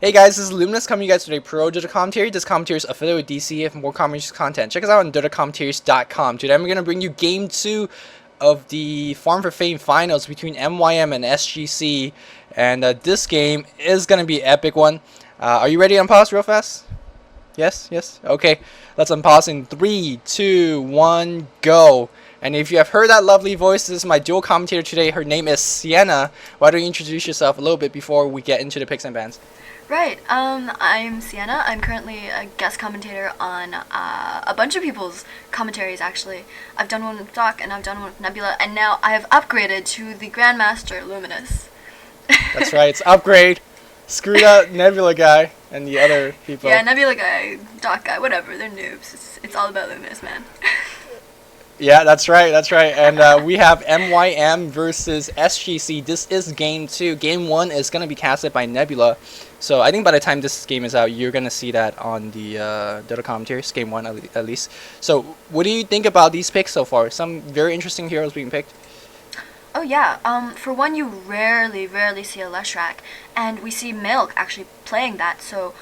Hey guys, this is Luminous coming to you guys with a pro Dota commentary. This commentary is affiliated with DC. For more commentary content, check us out on DotaCommentaries.com. Today I'm going to bring you Game 2 of the Farm for Fame Finals between MYM and SGC. And this game is going to be an epic one. Are you ready to unpause real fast? Yes? Yes? Okay. Let's unpause in 3, 2, 1, go. And if you have heard that lovely voice, this is my dual commentator today. Her name is Sienna. Why don't you introduce yourself a little bit before we get into the picks and bans? Right, I'm Sienna. I'm currently a guest commentator on a bunch of people's commentaries, actually. I've done one with Doc, and I've done one with Nebula, and now I have upgraded to the Grandmaster Luminous. That's right, it's upgrade. Screw that Nebula guy and the other people. Yeah, Nebula guy, Doc guy, whatever, they're noobs. It's all about Luminous, man. Yeah, that's right, that's right. And we have MYM versus SGC. This is Game 2. Game 1 is going to be casted by Nebula. So I think by the time this game is out, you're going to see that on the Dota commentaries, Game 1 at least. So what do you think about these picks so far? Some very interesting heroes being picked. Oh yeah, for one, you rarely see a Leshrac, and we see Milk actually playing that, so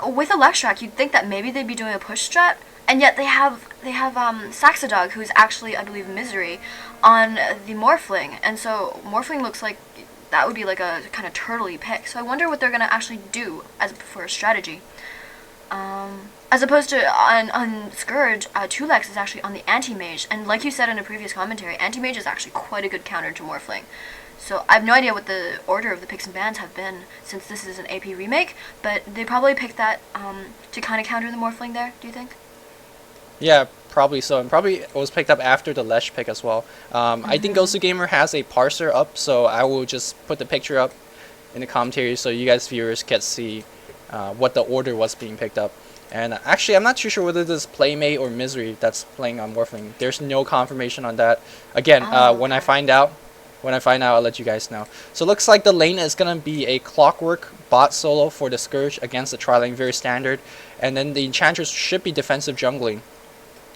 with a Leshrac, you'd think that maybe they'd be doing a push strat, and yet they have Saxodog, who's actually, I believe, Misery, on the Morphling, and so Morphling looks like that would be like a kind of turtley pick, so I wonder what they're going to actually do for a strategy. As opposed to on Scourge, Tulex is actually on the Anti-Mage, and like you said in a previous commentary, Anti-Mage is actually quite a good counter to Morphling. So I have no idea what the order of the picks and bans have been since this is an AP remake, but they probably picked that to kind of counter the Morphling there, do you think? Yeah, probably so, and probably was picked up after the Lesh pick as well. I think Ghostu Gamer has a parser up, so I will just put the picture up in the commentary so you guys viewers can see what the order was being picked up. And actually, I'm not too sure whether this is Playmate or Misery that's playing on Morphling. There's no confirmation on that. Again, when I find out, I'll let you guys know. So it looks like the lane is going to be a Clockwork bot solo for the Scourge against the tri-lane, very standard. And then the Enchantress should be defensive jungling.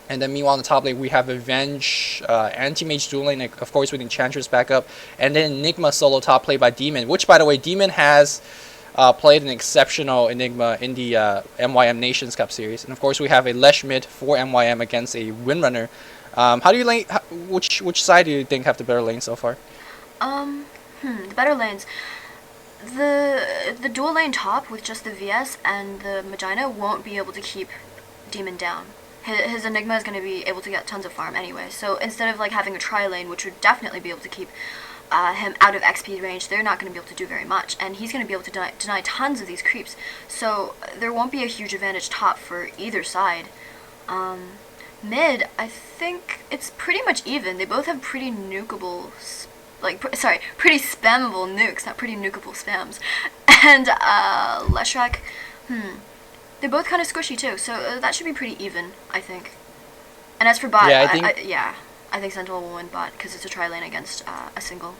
And then meanwhile on the top lane we have Avenge, Anti-Mage dual lane, of course with Enchantress backup. And then Enigma solo top played by Demon, which by the way, Demon has played an exceptional Enigma in the MYM Nations Cup series. And of course we have a Lesh mid for MYM against a Windrunner. How do you lane? Which side do you think have the better lane so far? The better lanes. The dual lane top with just the VS and the Magina won't be able to keep Demon down. His Enigma is going to be able to get tons of farm anyway. So instead of like having a tri-lane, which would definitely be able to keep him out of XP range, they're not going to be able to do very much, and he's going to be able to deny tons of these creeps. So there won't be a huge advantage top for either side. Mid, I think it's pretty much even. They both have pretty nukable, pretty spammable nukes, not pretty nukable spams. And Leshrac, they're both kind of squishy too, so that should be pretty even, I think. And as for bot, Yeah, I think Sentinel will win bot because it's a tri-lane against a single.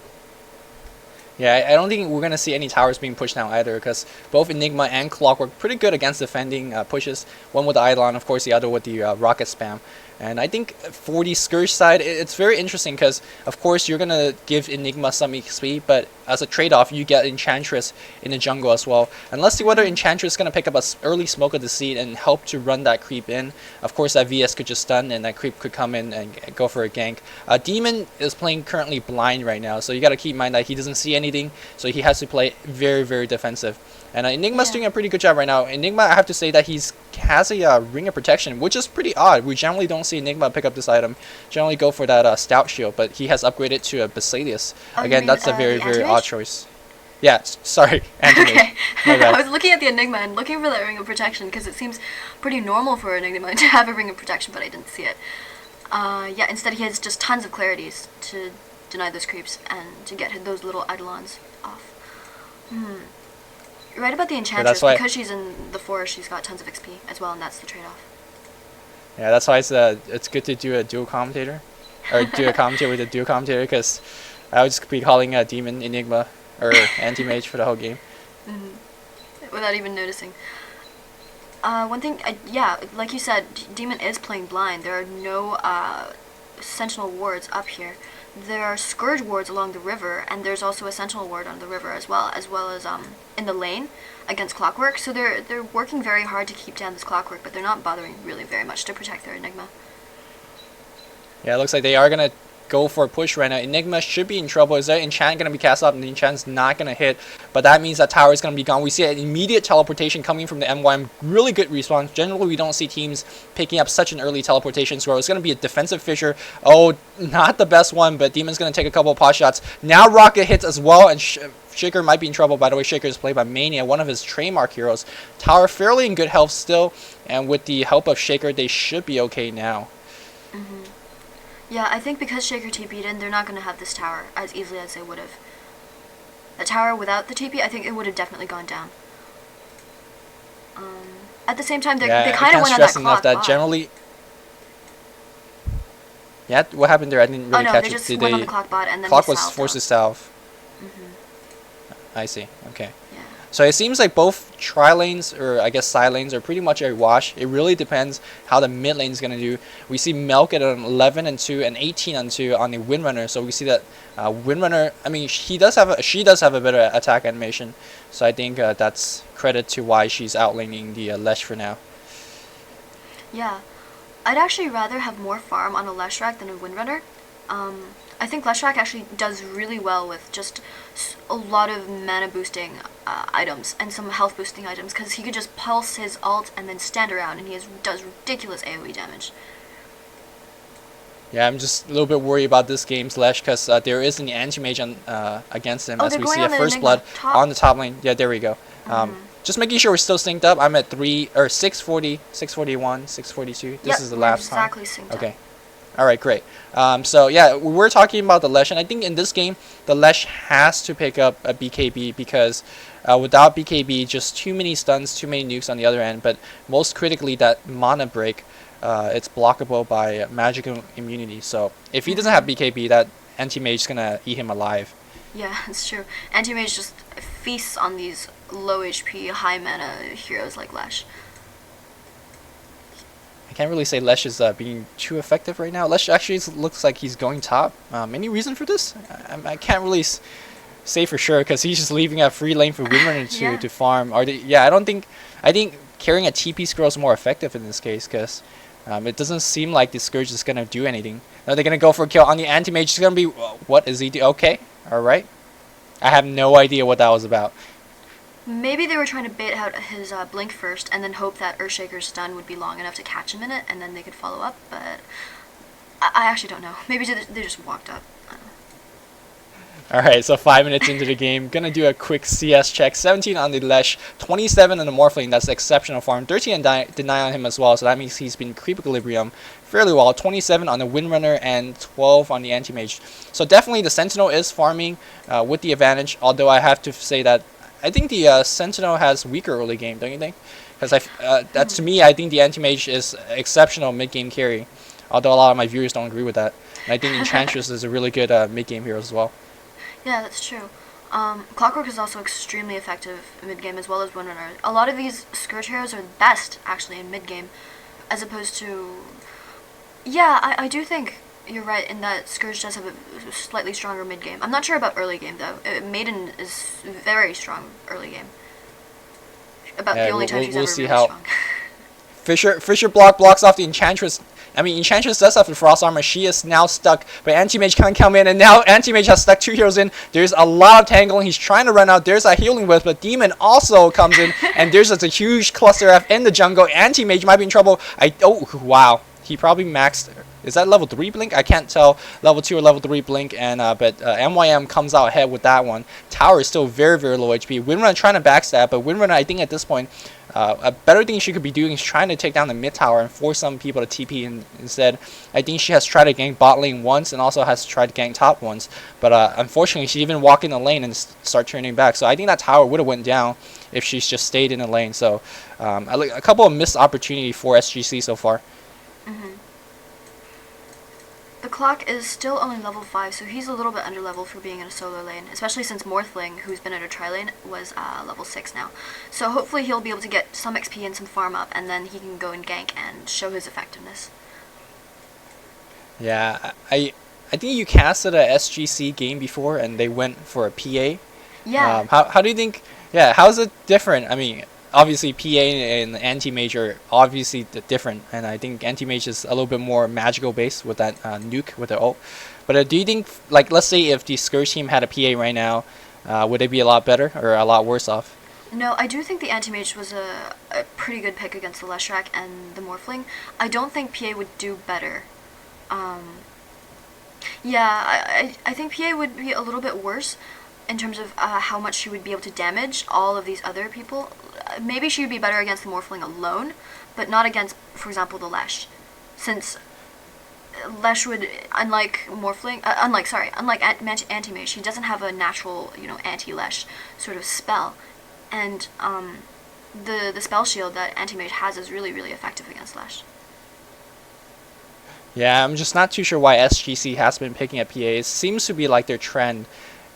Yeah, I don't think we're going to see any towers being pushed down either, because both Enigma and Clockwork pretty good against defending pushes. One with the Eidolon, of course, the other with the rocket spam. And I think for the Scourge side, it's very interesting because, of course, you're going to give Enigma some XP, but as a trade-off, you get Enchantress in the jungle as well. And let's see whether Enchantress is going to pick up an early Smoke of Deceit and help to run that creep in. Of course, that VS could just stun, and that creep could come in and go for a gank. Demon is playing currently blind right now, so you got to keep in mind that he doesn't see anything, so he has to play very, very defensive. And Enigma's doing a pretty good job right now. Enigma, I have to say that has a Ring of Protection, which is pretty odd. We generally don't see Enigma pick up this item. Generally go for that Stout Shield, but he has upgraded to a Basilius. Again, that's a very, very odd choice. Yeah, sorry, Anti-Mage. Okay. I was looking at the Enigma and looking for that Ring of Protection because it seems pretty normal for an Enigma to have a Ring of Protection, but I didn't see it. Yeah, instead he has just tons of Clarities to deny those creeps and to get those little Eidolons off. You're right about the Enchantress, because she's in the forest, she's got tons of XP as well, and that's the trade-off. Yeah, that's why it's good to do a dual commentator, or do a commentary with a dual commentator, because I would just be calling Demon, Enigma, or Anti-Mage for the whole game. Without even noticing. One thing, yeah, like you said, Demon is playing blind. There are no Sentinel wards up here. there are Scourge wards along the river, and there's also a Sentinel ward on the river as well as in the lane against Clockwork. So they're working very hard to keep down this Clockwork, but they're not bothering really very much to protect their Enigma. Yeah, it looks like they are going to go for a push right now. Enigma should be in trouble. Is there enchant going to be cast up? And the enchant's not going to hit, but that means that tower is going to be gone. We see an immediate teleportation coming from the MYM. Really good response. Generally, we don't see teams picking up such an early teleportation scroll. It's going to be a defensive fissure. Oh, not the best one, but Demon's going to take a couple of pot shots. Now Rocket hits as well, and Shaker might be in trouble. By the way, Shaker is played by Mania, one of his trademark heroes. Tower fairly in good health still, and with the help of Shaker, they should be okay now. Yeah, I think because Shaker TP'd in, they're not going to have this tower as easily as they would have. The tower without the TP, I think it would have definitely gone down. At the same time, they kind of went on that clock bot. Generally... Yeah, what happened there? I didn't really catch it. They just went on the clock bot and then Clock was forced to south. I see. Okay. Yeah. So it seems like both tri-lanes, or I guess side lanes, are pretty much a wash. It really depends how the mid lane is going to do. We see Milk at an 11 and 2 and 18 and 2 on the Windrunner. So we see that Windrunner, I mean, she does have a better attack animation. So I think that's credit to why she's outlaning the Lesh for now. Yeah. I'd actually rather have more farm on a Leshrac than a Windrunner. I think Leshrac actually does really well with just a lot of mana boosting items and some health boosting items, because he could just pulse his ult and then stand around, and he does ridiculous AoE damage. Yeah, I'm just a little bit worried about this game's Lesh, because there is an anti-mage against him, as we see a first blood on the top lane. Yeah, there we go. Just making sure we're still synced up. I'm at 640, 641, 642. This is the last time. Exactly synced Okay. up. All right, great. So yeah, we're talking about the Lesh, and I think in this game the Lesh has to pick up a BKB, because without BKB, just too many stuns, too many nukes on the other end. But most critically, that mana break, it's blockable by magical immunity. So if he doesn't have BKB, that anti-mage is gonna eat him alive. Yeah, it's true. Anti-mage just feasts on these low HP, high mana heroes like Lesh. I can't really say Lesh is being too effective right now. Lesh actually looks like he's going top. Any reason for this? I can't really say for sure, because he's just leaving a free lane for Windrunner to farm. I think carrying a TP scroll is more effective in this case, because it doesn't seem like the Scourge is going to do anything. Now they're going to go for a kill on the anti-mage. It's going to be, what is he do? Okay, alright. I have no idea what that was about. Maybe they were trying to bait out his blink first, and then hope that Earthshaker's stun would be long enough to catch him in it, and then they could follow up, but I actually don't know. Maybe they just walked up. Alright, so 5 minutes into the game, gonna do a quick CS check. 17 on the Lesh, 27 on the Morphling, that's exceptional farm. 13 deny on him as well, so that means he's been creep equilibrium fairly well. 27 on the Windrunner and 12 on the Anti-Mage. So definitely the Sentinel is farming with the advantage, although I have to say that I think the Sentinel has weaker early game, don't you think? Because to me, I think the Anti-Mage is exceptional mid-game carry, although a lot of my viewers don't agree with that. And I think Enchantress is a really good mid-game hero as well. Yeah, that's true. Clockwork is also extremely effective mid-game as well as Windrunner. A lot of these Scourge heroes are the best, actually, in mid-game, as opposed to... Yeah, I do think you're right in that Scourge does have a slightly stronger mid-game. I'm not sure about early game, though. Maiden is very strong early game. About the only time she's ever really strong. Fisher blocks off the Enchantress. I mean, Enchantress does have the Frost Armor. She is now stuck, but Anti-Mage can't come in, and now Anti-Mage has stuck 2 heroes in. There's a lot of tangling. He's trying to run out. There's a healing whip, but Demon also comes in, and there's just a huge cluster F in the jungle. Anti-Mage might be in trouble. Oh, wow. He probably maxed... Is that level 3 blink? I can't tell. Level 2 or level 3 blink, and but MYM comes out ahead with that one. Tower is still very, very low HP. Windrunner trying to backstab, but Windrunner, I think at this point, a better thing she could be doing is trying to take down the mid tower and force some people to TP instead. I think she has tried to gank bot lane once and also has tried to gank top once, but unfortunately she even walked in the lane and start turning back. So I think that tower would have went down if she's just stayed in the lane. So a couple of missed opportunity for SGC so far. The Clock is still only level 5, so he's a little bit under level for being in a solo lane, especially since Morphling, who's been in a tri-lane, was level 6 now. So hopefully he'll be able to get some XP and some farm up, and then he can go and gank and show his effectiveness. Yeah, I I think you casted a SGC game before, and they went for a PA. Yeah. How do you think? Yeah, how's it different? I mean, obviously PA and anti-mage are obviously different, and I think anti-mage is a little bit more magical based with that nuke with the ult. But do you think, like, let's say if the Scourge team had a PA right now, would they be a lot better or a lot worse off? No, I do think the Anti-Mage was a pretty good pick against the Leshrac and the Morphling. I don't think PA would do better. Yeah, I think PA would be a little bit worse in terms of how much she would be able to damage all of these other people. Maybe she would be better against the Morphling alone, but not against, for example, the Lesh. Since Lesh would, unlike Anti-Mage, he doesn't have a natural, anti-Lesh sort of spell. And the spell shield that Anti-Mage has is really, really effective against Lesh. Yeah, I'm just not too sure why SGC has been picking up PA. It seems to be like their trend,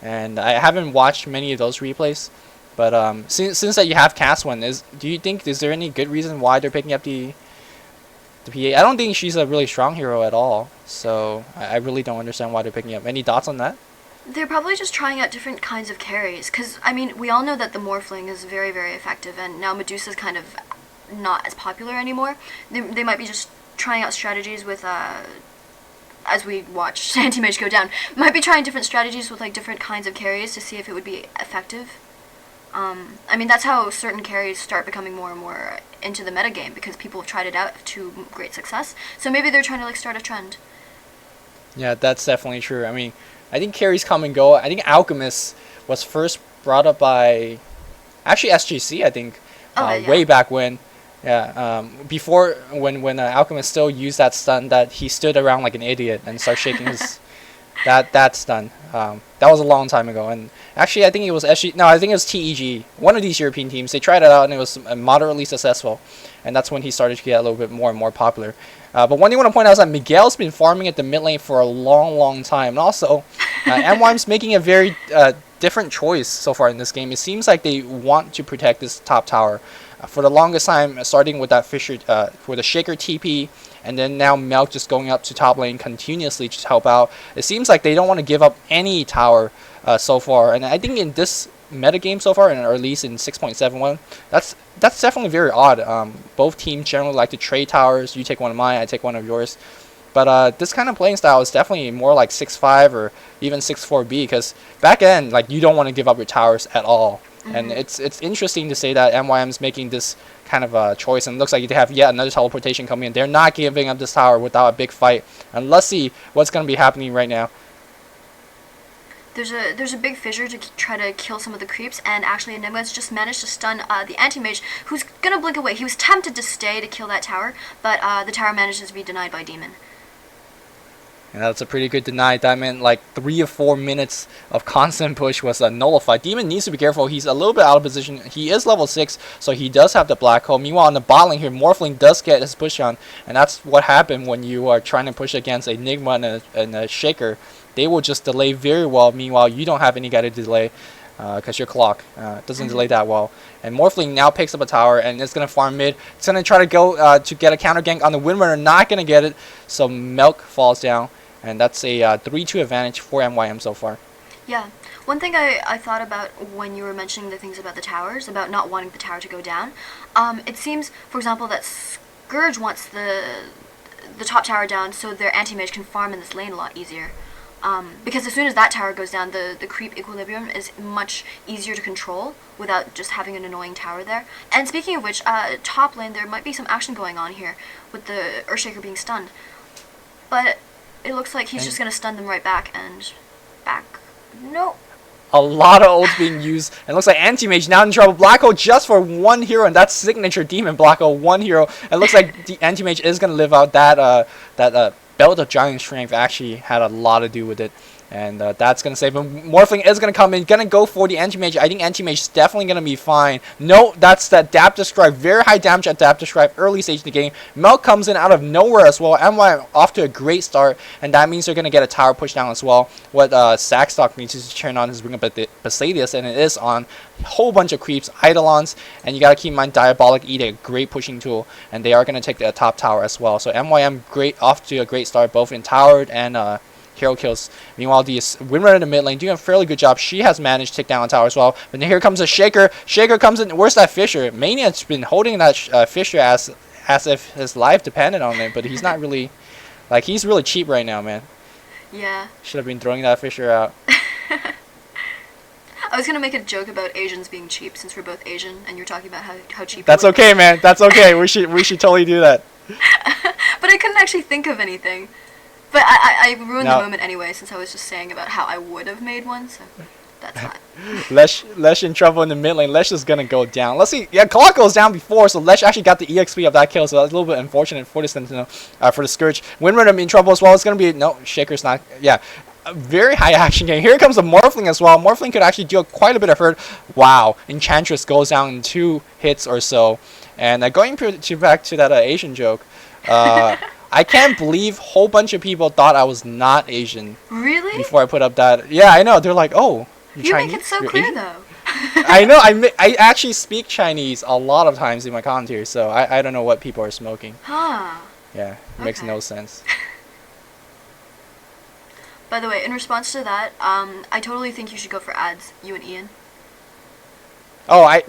and I haven't watched many of those replays. But since that you have cast one, do you think is there any good reason why they're picking up the PA? I don't think she's a really strong hero at all, so I really don't understand why they're picking up. Any thoughts on that? They're probably just trying out different kinds of carries, because, I mean, we all know that the Morphling is very, very effective, and now Medusa's kind of not as popular anymore. They might be just trying out strategies with, as we watch Anti-Mage go down, might be trying different strategies with, like, different kinds of carries to see if it would be effective. I mean, that's how certain carries start becoming more and more into the metagame, because people have tried it out to great success. So maybe they're trying to, like, start a trend. Yeah, that's definitely true. I mean, I think carries come and go. I think Alchemist was first brought up by, actually SGC, I think, Yeah. way back when. Yeah, before when Alchemist still used that stun that he stood around like an idiot and started shaking his that stun. That was a long time ago. And actually, I think it was SG. No, I think it was TEG. One of these European teams. They tried it out and it was moderately successful. And that's when he started to get a little bit more and more popular. But one thing I want to point out is that Miguel's been farming at the mid lane for a long, long time. And also, MYM's making a very different choice so far in this game. It seems like they want to protect this top tower. For the longest time, starting with that Fisher, for the Shaker TP, and then now Milk just going up to top lane continuously to help out. It seems like they don't want to give up any tower so far. And I think in this metagame so far, or at least in 6.71, that's definitely very odd. Both teams generally like to trade towers. You take one of mine, I take one of yours. But this kind of playing style is definitely more like 6-5 or even 6-4B, because back end, like, you don't want to give up your towers at all. Mm-hmm. And it's interesting to say that MYM's making this kind of choice, and it looks like they have yet another teleportation coming in. They're not giving up this tower without a big fight. And let's see what's going to be happening right now. There's a big fissure to try to kill some of the creeps, and actually Enigma's just managed to stun the Anti-Mage, who's gonna blink away. He was tempted to stay to kill that tower, but the tower manages to be denied by Demon. And that's a pretty good deny. That meant like 3 or 4 minutes of constant push was nullified. Demon needs to be careful. He's a little bit out of position. He is level 6, so he does have the black hole. Meanwhile, on the bot lane here, Morphling does get his push on, and that's what happened when you are trying to push against Enigma and a Shaker. They will just delay very well. Meanwhile, you don't have any guy to delay because your clock doesn't delay that well. And Morphling now picks up a tower and it's going to farm mid. It's going to try to go to get a counter gank on the Windrunner. Not going to get it. So Milk falls down. And that's a 3-2 advantage for MYM so far. Yeah. One thing I thought about when you were mentioning the things about the towers, about not wanting the tower to go down, it seems, for example, that Scourge wants the top tower down so their Anti-Mage can farm in this lane a lot easier. Because as soon as that tower goes down, the creep equilibrium is much easier to control without just having an annoying tower there. And speaking of which, top lane, there might be some action going on here with the Earthshaker being stunned. But it looks like he's just going to stun them right back and back. No. A lot of ults being used. And it looks like Anti-Mage now in trouble. Black Hole just for one hero, and that's signature Demon Black Hole, one hero. It looks like the Anti-Mage is going to live out that Belt of Giant Strength actually had a lot to do with it. And that's going to save him. Morphling is going to come in. Going to go for the Anti-Mage. I think Anti-Mage is definitely going to be fine. No, that's the Adapt Describe. Very high damage Adapt Describe early stage of the game. Milk comes in out of nowhere as well. MY off to a great start. And that means they're going to get a tower push down as well. What Sackstock needs is to turn on his Ring of Basadius. And it is on. A whole bunch of creeps, Eidolons. And you got to keep in mind Diabolic Edict, a great pushing tool. And they are going to take the top tower as well. So MYM off to a great start, both in towered and hero kills. Meanwhile, the Windrunner in the mid lane doing a fairly good job. She has managed to take down a tower as well. But then here comes a Shaker. Shaker comes in. Where's that Fisher? Maniac's been holding that Fisher as if his life depended on it, but he's not really, like, he's really cheap right now, man. Yeah. Should have been throwing that Fisher out. I was gonna make a joke about Asians being cheap since we're both Asian, and you're talking about how cheap. That's okay, man. That's okay. We should totally do that. But I couldn't actually think of anything. But I ruined the moment anyway, since I was just saying about how I would have made one, so that's fine. Lesh in trouble in the mid lane. Lesh is gonna go down. Let's see. Yeah, clock goes down before, so Lesh actually got the EXP of that kill, so that's a little bit unfortunate for the Sentinel, for the Scourge. Windrunner in trouble as well. It's gonna be no Shaker's not. Yeah. A very high action game. Here comes the Morphling as well. Morphling could actually deal quite a bit of hurt. Wow. Enchantress goes down in 2 hits or so. And going back to that Asian joke, I can't believe a whole bunch of people thought I was not Asian. Really? Before I put up that. Yeah, I know. They're like, oh, you Chinese? make it so You're clear, Asian? though. I know. I actually speak Chinese a lot of times in my commentary, so I don't know what people are smoking. Huh. Yeah, it makes no sense. By the way, in response to that, I totally think you should go for ads, you and Ian. Oh, I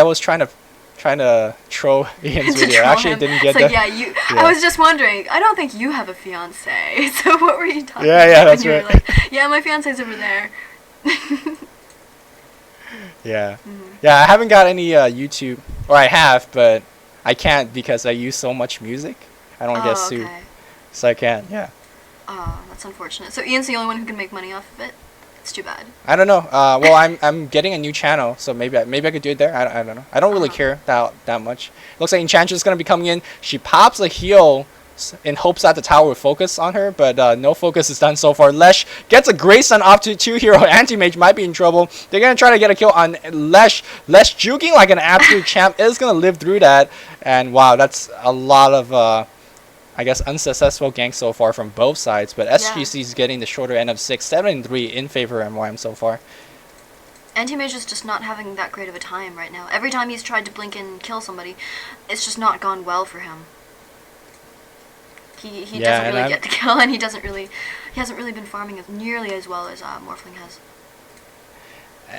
was trying to troll Ian's video. I actually didn't get that. Yeah, I was just wondering. I don't think you have a fiance. So what were you talking about? Yeah, that's right. Like, yeah, my fiance's over there. Yeah. Yeah, I haven't got any YouTube, or I have, but I can't because I use so much music. I don't get sued. Okay. So I can't. Yeah. Oh, that's unfortunate. So Ian's the only one who can make money off of it? It's too bad. I don't know. Well, I'm getting a new channel, so maybe I could do it there. I don't know. I don't really care that much. Looks like Enchantress is gonna be coming in. She pops a heal in hopes that the tower will focus on her, but no focus is done so far. Lesh gets a Grey Sun off to 2-hero. Anti-Mage might be in trouble. They're gonna try to get a kill on Lesh. Lesh juking like an absolute champ is gonna live through that, and wow, that's a lot of I guess unsuccessful ganks so far from both sides, but SGC is getting the shorter end of 6, 7-3 in favor of MYM so far. Anti-Mage is just not having that great of a time right now. Every time he's tried to blink and kill somebody, it's just not gone well for him. He doesn't really get the kill, and he hasn't really been farming as nearly as well as Morphling has.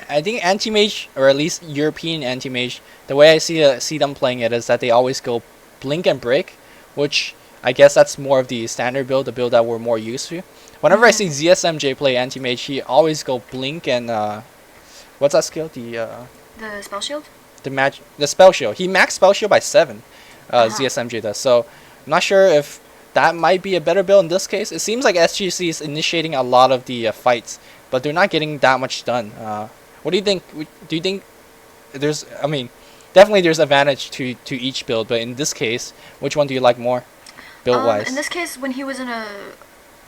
I think Anti-Mage, or at least European Anti-Mage, the way I see them playing it is that they always go blink and break, which I guess that's more of the standard build, the build that we're more used to. Whenever I see ZSMJ play Anti-Mage, he always go blink and what's that skill? The spell shield? The spell shield. He maxed spell shield by 7. ZSMJ does. So I'm not sure if that might be a better build in this case. It seems like SGC is initiating a lot of the fights, but they're not getting that much done. What do you think? Do you think there's? I mean, definitely there's advantage to each build, but in this case, which one do you like more? Build-wise. In this case, when he was in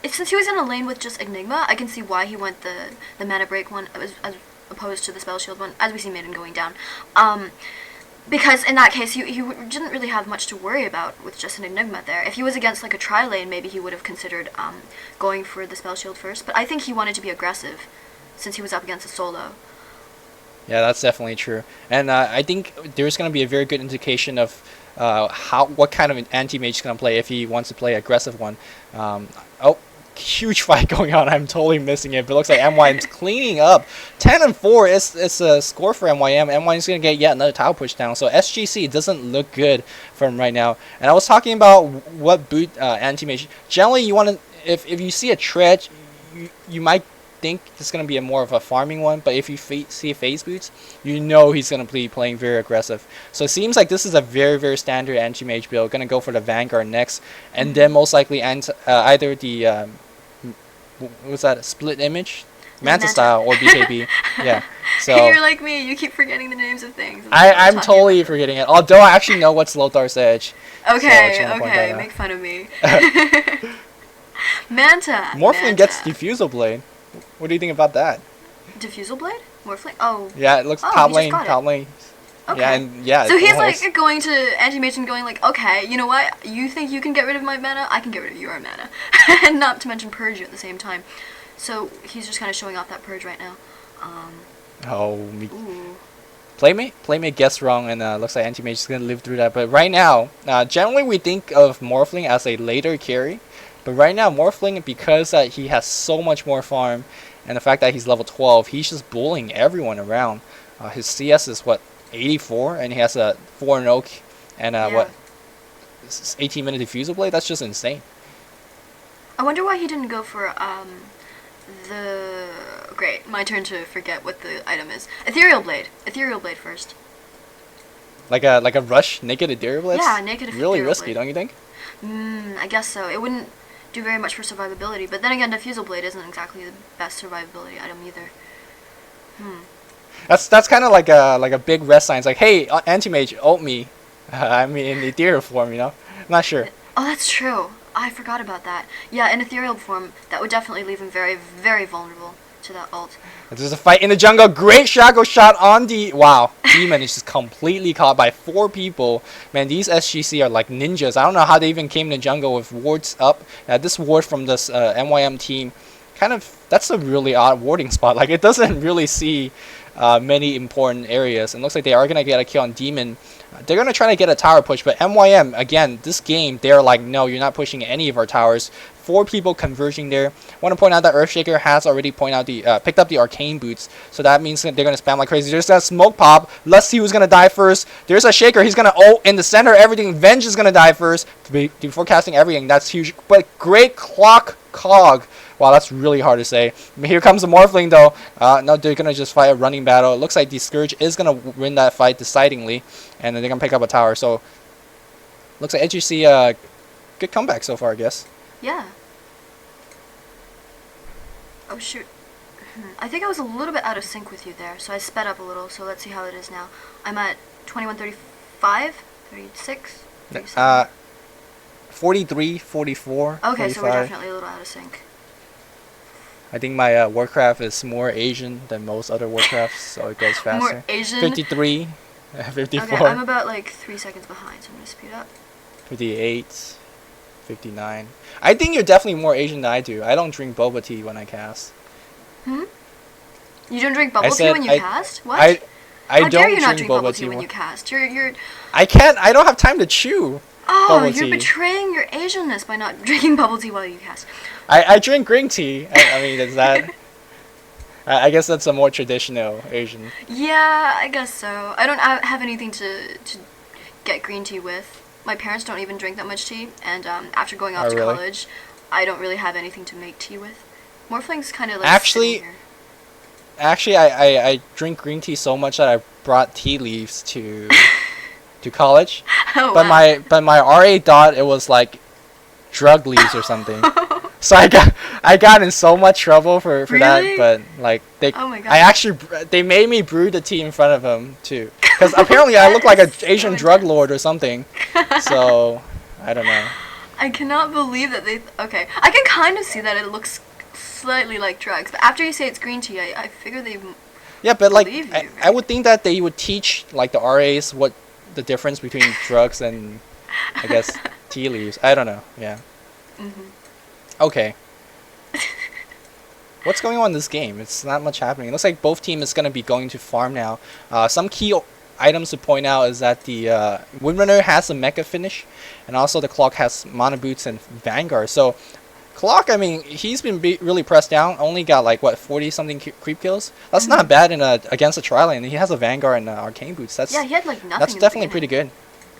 since he was in a lane with just Enigma, I can see why he went the mana break one as opposed to the spell shield one, as we see Maiden going down. Because in that case, he didn't really have much to worry about with just an Enigma there. If he was against like a tri-lane, maybe he would have considered going for the spell shield first. But I think he wanted to be aggressive, since he was up against a solo. Yeah, that's definitely true. And I think there's going to be a very good indication of what kind of anti-mage he's going to play if he wants to play aggressive one. Oh, huge fight going on. I'm totally missing it, but it looks like MYM's cleaning up. 10-4 is a score for MYM. MYM's going to get yet another tower push down. So SGC doesn't look good for him right now. And I was talking about what boot anti-mage. Generally, you want to, if you see a tread, you might think it's going to be more of a farming one, but if you see phase boots, you know he's going to be playing very aggressive. So it seems like this is a very, very standard anti-mage build. Going to go for the Vanguard next, and then most likely either the what's that, split image? Manta style or BKB. Yeah. So you're like me, you keep forgetting the names of things. I'm totally forgetting it. Although I actually know what's Lothar's Edge. Okay, so okay, make fun of me. Manta. Morphling gets Diffusal Blade. What do you think about that? Diffusal Blade? Morphling? Oh. Yeah, it looks top lane. Okay. Yeah, and yeah. So he's like going to anti-mage and going like, okay, you know what? You think you can get rid of my mana? I can get rid of your mana. And not to mention purge you at the same time. So he's just kind of showing off that purge right now. Playmate guessed wrong, and looks like anti-mage is going to live through that. But right now, generally we think of Morphling as a later carry. But right now, Morphling, because that he has so much more farm, and the fact that he's level 12, he's just bullying everyone around. His CS is what, 84, and he has a 4-0 and what, 18-minute diffusal blade. That's just insane. I wonder why he didn't go for the. Great, my turn to forget what the item is. Ethereal blade. Ethereal blade first. Like a rush naked Ethereal blade. Yeah, naked really Ethereal risky, blade. don't you think? I guess so. It wouldn't do very much for survivability, but then again, diffusal blade isn't exactly the best survivability item either. That's kind of like a big red sign. It's like, hey, anti-mage, ult me. I mean, in ethereal form, you know. I'm not sure. Oh, that's true. I forgot about that. Yeah, in ethereal form, that would definitely leave him very, very vulnerable to that ult. There's a fight in the jungle. Great shackle shot on the... Wow. Demon is just completely caught by 4 people. Man, these SGC are like ninjas. I don't know how they even came to the jungle with wards up. This ward from this MYM team, kind of... That's a really odd warding spot. Like, it doesn't really see many important areas. And looks like they are going to get a kill on Demon. They're going to try to get a tower push, but MYM, again, this game, they're like, no, you're not pushing any of our towers. 4 people converging there. Want to point out that Earthshaker has already picked up the arcane boots, so that means that they're going to spam like crazy. There's that smoke pop. Let's see who's going to die first. There's a Shaker. He's going to ult in the center. Everything. Venge is going to die first. Before casting everything. That's huge. But great clock cog. Wow, that's really hard to say. Here comes the Morphling, though. No, they're going to just fight a running battle. It looks like the Scourge is going to win that fight decidingly. And then they're going to pick up a tower. So, looks like SGC, good comeback so far, I guess. Yeah. Oh, shoot. I think I was a little bit out of sync with you there, so I sped up a little. So let's see how it is now. I'm at 21:35, 36, 37. 43, 44, Okay, 45. so we're definitely a little out of sync. I think my Warcraft is more Asian than most other Warcrafts, so it goes faster. More Asian? 53, 54, Okay, I'm about like 3 seconds behind, so I'm going to speed up. 58, 59. I think you're definitely more Asian than I do. I don't drink boba tea when I cast. You don't drink bubble tea when you cast? What? I How don't dare you not drink boba bubble tea tea when you cast? You're... I can't. I don't have time to chew. Oh, bubble you're tea. betraying your Asianness by not drinking bubble tea while you cast. I drink green tea. I mean, is that... I guess that's a more traditional Asian. Yeah, I guess so. I don't have anything to get green tea with. My parents don't even drink that much tea, and after going off to really? college, I don't really have anything to make tea with. Morphling's kind of like Actually, I drink green tea so much that I brought tea leaves to college. Oh, but wow. my RA thought it was like drug leaves or something. So I got in so much trouble for Really? that. But like Oh my God. they made me brew the tea in front of him too, because apparently I look like an Asian drug lord or something. So I don't know. I cannot believe that they... Okay, I can kind of see that it looks slightly like drugs, but after you say it's green tea, I figure they... Yeah, but like believe you, I would think that they would teach like the RAs what the difference between drugs and I guess tea leaves. I don't know. Yeah. Okay. What's going on in this game? It's not much happening. It looks like both teams is going to be going to farm now. Some key items to point out is that the Windrunner has a mecha finish, and also the Clock has Mana Boots and Vanguard. So Clock, I mean, he's been really pressed down. Only got like what 40-something creep kills. That's not bad in against a tri lane. He has a Vanguard and Arcane Boots. That's Yeah, he had like nothing. that's in the definitely beginning. pretty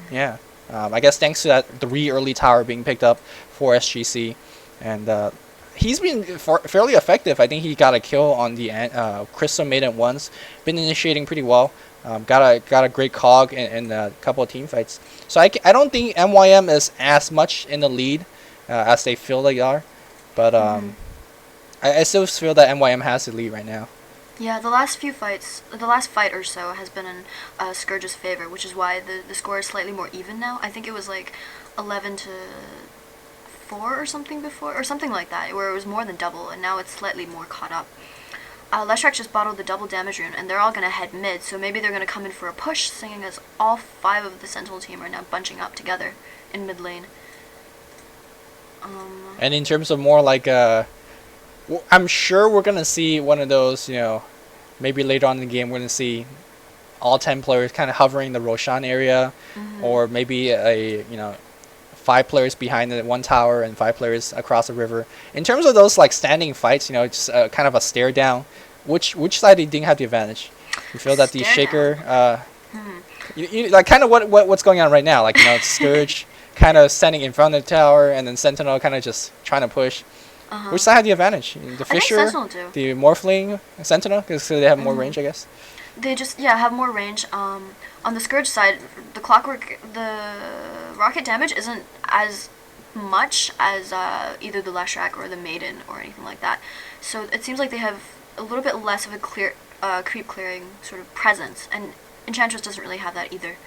good. Yeah. I guess thanks to that 3 early tower being picked up for SGC, and he's been fairly effective. I think he got a kill on the Crystal Maiden once. Been initiating pretty well. Got a great cog in a couple of team fights. So I don't think MYM is as much in the lead as they feel they are, but I still feel that MYM has the lead right now. Yeah, the last fight or so has been in Scourge's favor, which is why the score is slightly more even now. I think it was like 11-4 or something before, or something like that, where it was more than double, and now it's slightly more caught up. Leshrac just bottled the double damage rune, and they're all going to head mid, so maybe they're going to come in for a push, seeing as all 5 of the Sentinel team are now bunching up together in mid lane. And in terms of more like I'm sure we're gonna see one of those, you know, maybe later on in the game we're gonna see all 10 players kind of hovering the Roshan area, or maybe a 5 players behind the one tower and 5 players across the river. In terms of those like standing fights, you know, just kind of a stare down. Which side do you think have the advantage? You feel that the Stare Shaker, you like kind of what's going on right now? Like, you know, Scourge kind of standing in front of the tower, and then Sentinel kind of just trying to push. Which side had the advantage? The Fisher, the Morphling, Sentinel, because they have more range, I guess. They just have more range. On the Scourge side, the rocket damage isn't as much as either the Leshrac or the Maiden or anything like that. So it seems like they have a little bit less of a creep clearing sort of presence, and Enchantress doesn't really have that either.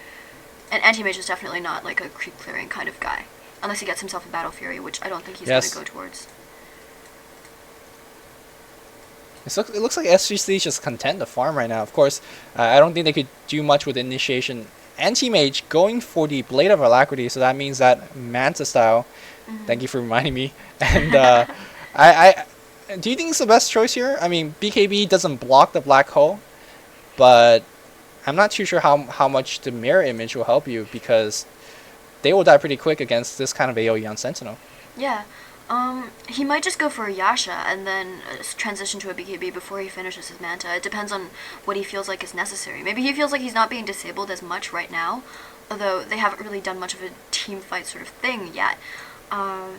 And Anti-Mage is definitely not like a creep clearing kind of guy, unless he gets himself a Battle Fury, which I don't think he's going to go towards. It looks like SGC is just content to farm right now. Of course, I don't think they could do much with Initiation. Anti-Mage going for the Blade of Alacrity, so that means that Manta style. Thank you for reminding me. And I do you think it's the best choice here? I mean, BKB doesn't block the black hole, but I'm not too sure how much the mirror image will help you, because they will die pretty quick against this kind of AoE on Sentinel. Yeah. He might just go for a Yasha and then transition to a BKB before he finishes his Manta. It depends on what he feels like is necessary. Maybe he feels like he's not being disabled as much right now, although they haven't really done much of a team fight sort of thing yet. I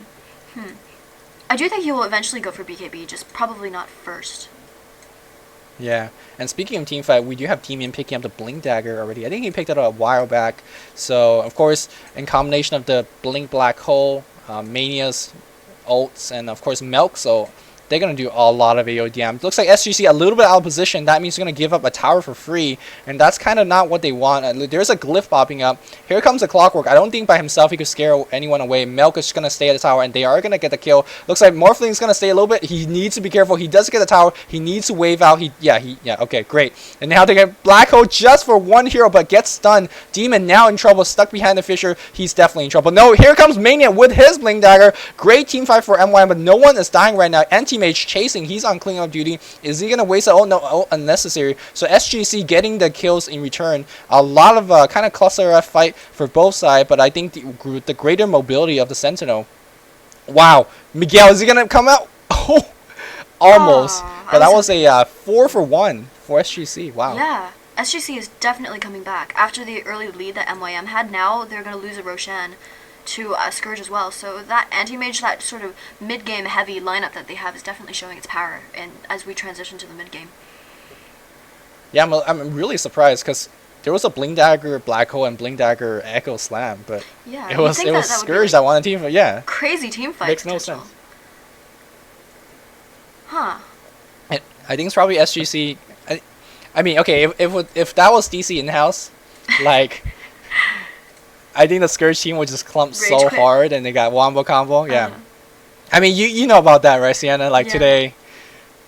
do think he will eventually go for BKB, just probably not first. Yeah, and speaking of team fight, we do have Team In picking up the Blink Dagger already. I think he picked it up a while back. So, of course, in combination of the Blink Black Hole, Mania's ults, and of course Milk, so they're going to do a lot of AoE damage. Looks like SGC a little bit out of position. That means they're going to give up a tower for free, and that's kind of not what they want. There's a glyph popping up. Here comes the Clockwork. I don't think by himself he could scare anyone away. Milk is going to stay at the tower, and they are going to get the kill. Looks like Morphling is going to stay a little bit. He needs to be careful. He does get the tower. He needs to wave out. Okay, great. And now they get Black Hole just for one hero, but gets stunned. Demon now in trouble, stuck behind the Fisher. He's definitely in trouble. No, here comes Mania with his Blink Dagger. Great team fight for MYM, but no one is dying right now. Anti-Mage chasing. He's on cleanup duty. Is he going to waste it? Oh, no. Oh, unnecessary. So SGC getting the kills in return. A lot of kind of cluster fight for both sides, but I think the greater mobility of the Sentinel. Wow. Miguel, is he going to come out? Oh, almost. But that was a 4-for-1 for SGC. Wow. Yeah. SGC is definitely coming back. After the early lead that MYM had, now they're going to lose a Roshan to Scourge as well. So that Anti-Mage, that sort of mid-game heavy lineup that they have is definitely showing its power and as we transition to the mid-game. Yeah, I'm really surprised because there was a Blink Dagger Black Hole and Blink Dagger Echo Slam, but yeah, it was Scourge that won the team fight. Yeah. Crazy team fight. Makes no sense. Huh. And I think it's probably SGC. I mean, okay, if that was DC in-house, like, I think the Scourge team would just clump so hard and they got wombo combo. Yeah. I mean, you know about that, right, Sienna? Like, today,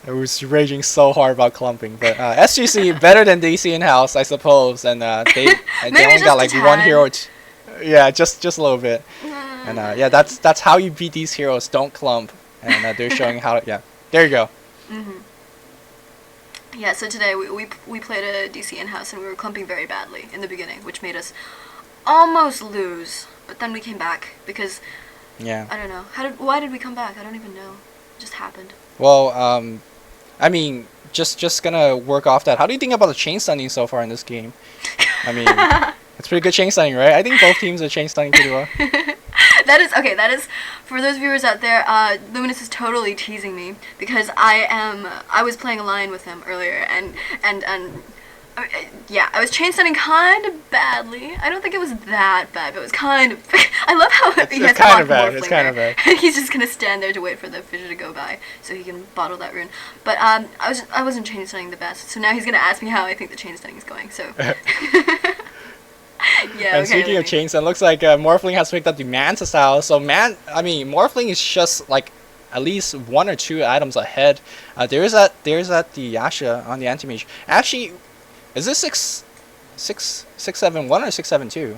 it was raging so hard about clumping. But SGC, better than DC in-house, I suppose. And they only got, like, one hero. Yeah, just a little bit. And, yeah, that's how you beat these heroes. Don't clump. And they're showing how to, yeah. There you go. Yeah, so today we played a DC in-house and we were clumping very badly in the beginning, which made us almost lose. But then we came back because, I don't know. Why did we come back? I don't even know. It just happened. Well, I mean, just gonna work off that. How do you think about the chain stunning so far in this game? I mean, it's pretty good chain stunning, right? I think both teams are chain stunning pretty well. That is for those viewers out there. Luminous is totally teasing me because I was playing a line with him earlier, and yeah, I was chain stunning kind of badly. I don't think it was that bad, but it was kind of. I love how he has kind of bad. It's kind of bad. He's just gonna stand there to wait for the Fisher to go by so he can bottle that rune. But I wasn't chain stunning the best, so now he's gonna ask me how I think the chain stunning is going. So. Yeah, and speaking of chains, it looks like Morphling has picked up the Manta style. So Morphling is just like at least 1 or 2 items ahead. There's that the Yasha on the Anti-Mage. Actually, is this 671 or 672?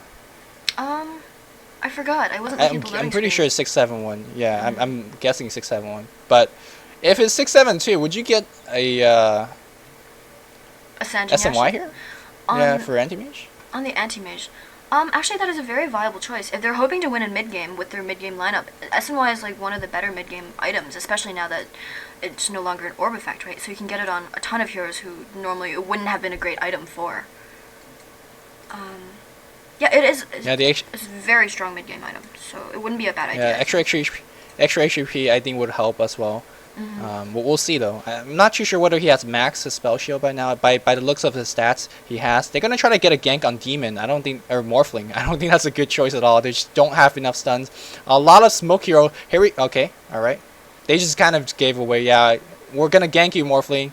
I forgot. I wasn't looking at the loading I'm pretty sure screen. it's 671. Yeah, I'm guessing 671. But if it's 672, would you get a Sanjin SMY Yasha? here? Yeah, for Anti-Mage? On the Anti-Mage, Actually, that is a very viable choice. If they're hoping to win in mid-game with their mid-game lineup, SNY is like one of the better mid-game items, especially now that it's no longer an orb effect, right? So you can get it on a ton of heroes who normally it wouldn't have been a great item for. Yeah, it is. Yeah, It's a very strong mid-game item, so it wouldn't be a bad idea. yeah, extra HP I think would help as well. We'll see though. I'm not too sure whether he has maxed his spell shield by now. By the looks of his stats, he has. They're gonna try to get a gank on Demon. I don't think, or Morphling. I don't think that's a good choice at all. They just don't have enough stuns. A lot of smoke hero. Okay, all right. They just kind of gave away. Yeah, we're gonna gank you, Morphling,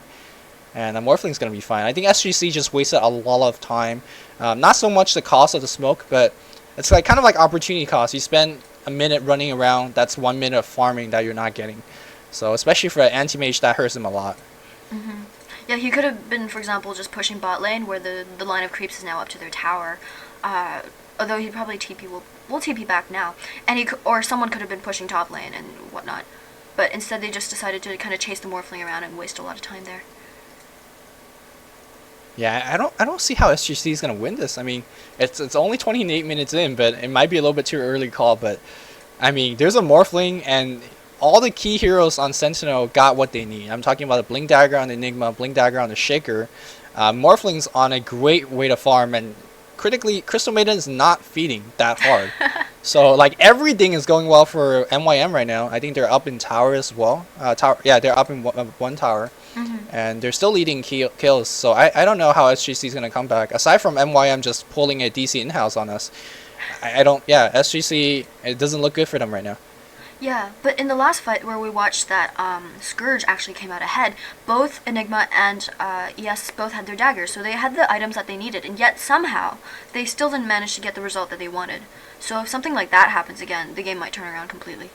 and Morphling's gonna be fine. I think SGC just wasted a lot of time. Not so much the cost of the smoke, but it's like kind of like opportunity cost. You spend a minute running around. That's 1 minute of farming that you're not getting. So especially for an anti-mage, that hurts him a lot. Yeah, he could have been, for example, just pushing bot lane where the line of creeps is now up to their tower. Although he'd probably TP will TP back now, and or someone could have been pushing top lane and whatnot. But instead, they just decided to kind of chase the Morphling around and waste a lot of time there. Yeah, I don't see how SGC is gonna win this. I mean, it's only 28 minutes in, but it might be a little bit too early call. But I mean, there's a Morphling and all the key heroes on Sentinel got what they need. I'm talking about the Blink Dagger on the Enigma, Blink Dagger on the Shaker. Morphling's on a great way to farm, and critically, Crystal Maiden is not feeding that hard. So like everything is going well for MYM right now. I think they're up in tower as well. Yeah, they're up in one tower, and they're still leading kills. So I don't know how SGC is gonna come back. Aside from MYM just pulling a DC in-house on us, I don't. Yeah, SGC, it doesn't look good for them right now. Yeah, but in the last fight where we watched that Scourge actually came out ahead, both Enigma and ES both had their daggers, so they had the items that they needed, and yet somehow they still didn't manage to get the result that they wanted. So if something like that happens again, the game might turn around completely.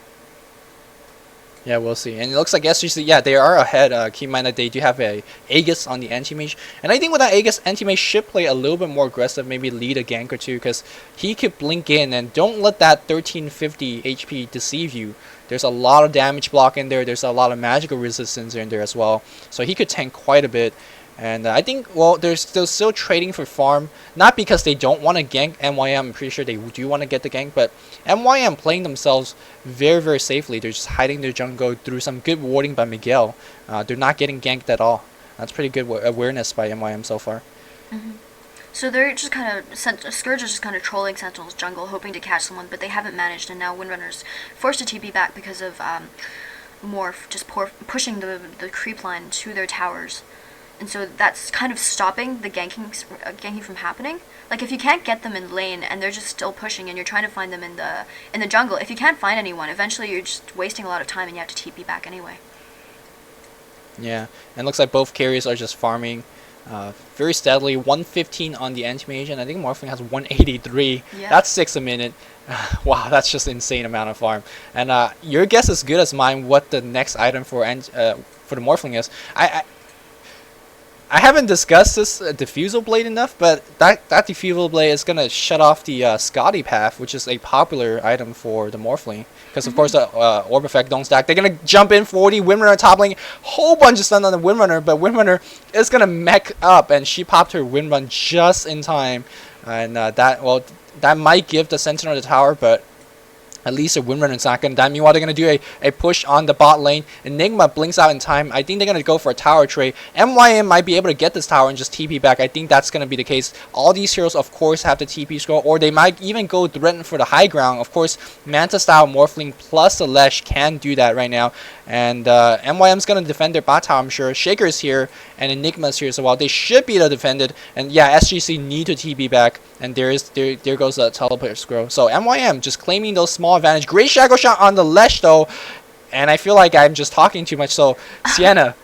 Yeah, we'll see. And it looks like SGC, yeah, they are ahead. Keep in mind that they do have a Aegis on the anti-mage. And I think with that Aegis, anti-mage should play a little bit more aggressive, maybe lead a gank or two, because he could blink in, and don't let that 1350 HP deceive you. There's a lot of damage block in there. There's a lot of magical resistance in there as well. So he could tank quite a bit. And I think, well, they're still trading for farm. Not because they don't want to gank MYM. I'm pretty sure they do want to get the gank. But MYM playing themselves very, very safely. They're just hiding their jungle through some good warding by Miguel. They're not getting ganked at all. That's pretty good awareness by MYM so far. So they're just kind of, Scourge is just kind of trolling Sentinel's jungle, hoping to catch someone, but they haven't managed, and now Windrunner's forced to TP back because of pushing the creep line to their towers. And so that's kind of stopping the ganking from happening. Like if you can't get them in lane and they're just still pushing and you're trying to find them in the jungle, if you can't find anyone, eventually you're just wasting a lot of time and you have to TP back anyway. Yeah, and it looks like both carriers are just farming very steadily. 115 on the anti-mage, and I think Morphling has 183. Yeah. That's 6 a minute. Wow, that's just insane amount of farm. And your guess is good as mine what the next item for the Morphling is. I haven't discussed this Diffusal Blade enough, but that Diffusal Blade is going to shut off the Scotty Path, which is a popular item for the Morphling. Because, of course, the Orb Effect don't stack. They're going to jump in 40, Windrunner top lane, whole bunch of stun on the Windrunner, but Windrunner is going to mech up, and she popped her Windrun just in time. And that might give the Sentinel the tower, but at least a Windrunner's not going to die. Meanwhile, they're going to do a push on the bot lane. Enigma blinks out in time. I think they're going to go for a tower trade. MYM might be able to get this tower and just TP back. I think that's going to be the case. All these heroes, of course, have the TP scroll, or they might even go threaten for the high ground. Of course, Manta-style Morphling plus the Lesh can do that right now. And MYM's going to defend their bot tower, I'm sure. Shaker's here, and Enigma's here as well. They should be able to defend it. And yeah, SGC need to TP back. And there goes the teleport scroll. So MYM just claiming those small advantage. Great shackle shot on the Lesh though. And I feel like I'm just talking too much. So Sienna.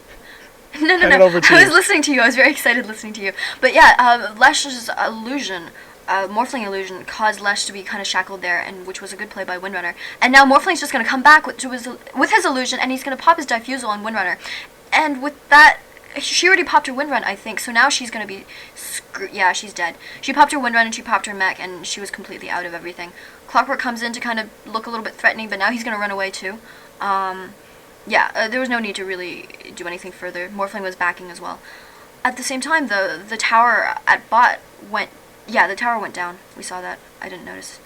No. I was listening to you. I was very excited listening to you. But yeah, Lesh's illusion. Morphling illusion caused Lesh to be kind of shackled there, and which was a good play by Windrunner. And now Morphling's just going to come back with his illusion, and he's going to pop his Diffusal on Windrunner. And with that, she already popped her Windrun, I think, so now she's going to be yeah, she's dead. She popped her Windrun and she popped her mech, and she was completely out of everything. Clockwork comes in to kind of look a little bit threatening, but now he's going to run away too. There was no need to really do anything further. Morphling was backing as well. At the same time, the tower at bot went Yeah, the tower went down. We saw that. I didn't notice.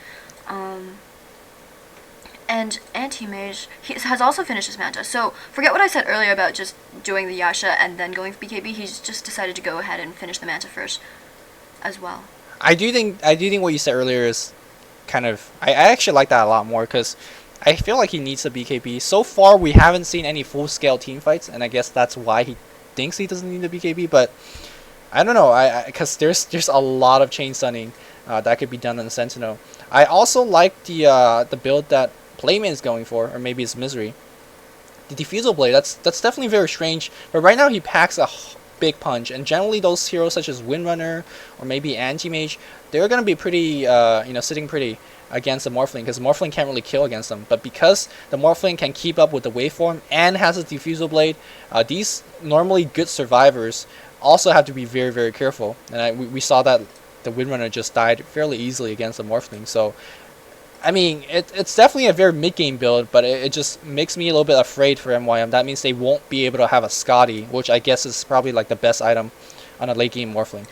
And Anti-Mage has also finished his Manta. So forget what I said earlier about just doing the Yasha and then going for BKB. He's just decided to go ahead and finish the Manta first as well. I do think what you said earlier is kind of I actually like that a lot more because I feel like he needs a BKB. So far we haven't seen any full scale team fights, and I guess that's why he thinks he doesn't need a BKB. But I don't know, because there's a lot of chain stunning that could be done on the Sentinel. I also like the build that Playman is going for, or maybe it's Misery. The Diffusal Blade, that's definitely very strange, but right now he packs a big punch, and generally those heroes such as Windrunner or maybe Anti-Mage, they're going to be pretty, sitting pretty against the Morphling, because the Morphling can't really kill against them. But because the Morphling can keep up with the waveform and has a Diffusal Blade, these normally good survivors also have to be very, very careful. And we saw that the Windrunner just died fairly easily against the Morphling, so I mean, it's definitely a very mid-game build, but it just makes me a little bit afraid for MYM. That means they won't be able to have a Scotty, which I guess is probably like the best item on a late-game Morphling.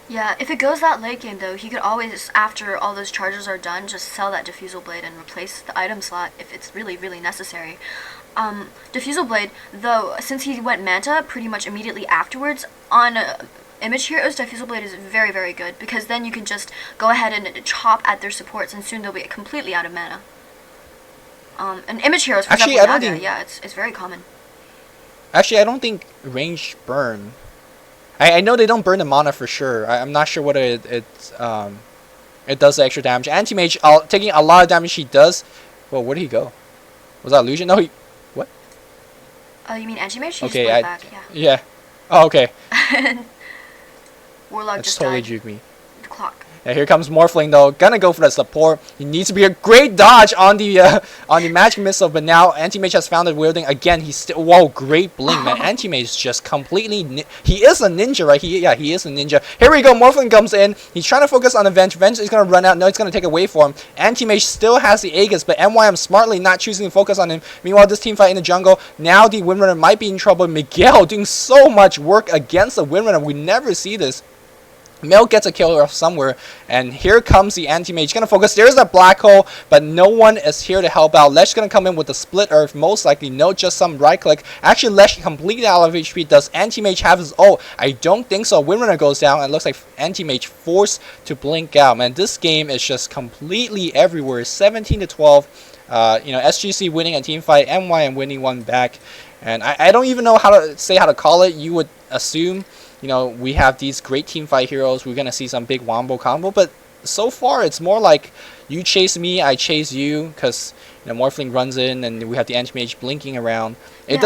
Yeah, if it goes that late game though, he could always, after all those charges are done, just sell that Diffusal Blade and replace the item slot if it's really, really necessary. Diffusal Blade, though, since he went Manta pretty much immediately afterwards, on Image Heroes, Diffusal Blade is very, very good, because then you can just go ahead and chop at their supports, and soon they'll be completely out of mana. And Image Heroes, for Actually, example, I don't think... yeah, it's very common. Actually, I don't think range burn. I know they don't burn the mana for sure. I'm not sure what it does the extra damage. Anti-Mage, taking a lot of damage he does. Well, where did he go? Was that illusion? No, he... What? You mean Anti-Mage? He Okay, just went back, yeah. Yeah. Oh, okay. Warlock That's just totally died. juked me. The clock. Yeah, here comes Morphling though. Gonna go for the support. He needs to be a great dodge on the magic missile, but now Anti-Mage has found it wielding again. He's still great blink, man. Anti-Mage is just completely. He is a ninja, right? He is a ninja. Here we go. Morphling comes in. He's trying to focus on the Venge. Venge is gonna run out. No, it's gonna take away for him. Anti-Mage still has the Aegis, but MYM smartly not choosing to focus on him. Meanwhile, this team fight in the jungle. Now the Windrunner might be in trouble. Miguel doing so much work against the Windrunner. We never see this. Mel gets a kill somewhere, and here comes the Anti-Mage. Gonna focus. There's a black hole, but no one is here to help out. Lesh gonna come in with the split earth, most likely. No, just some right click. Actually, Lesh completely out of HP. Does Anti-Mage have his ult? I don't think so. Windrunner goes down, and it looks like Anti-Mage forced to blink out. Man, this game is just completely everywhere. 17 to 12. SGC winning a team fight. MYM winning one back, and I don't even know how to call it. You would assume, we have these great team fight heroes. We're gonna see some big wombo combo, but so far it's more like you chase me, I chase you, because Morphling runs in and we have the Anti-Mage blinking around. Yeah.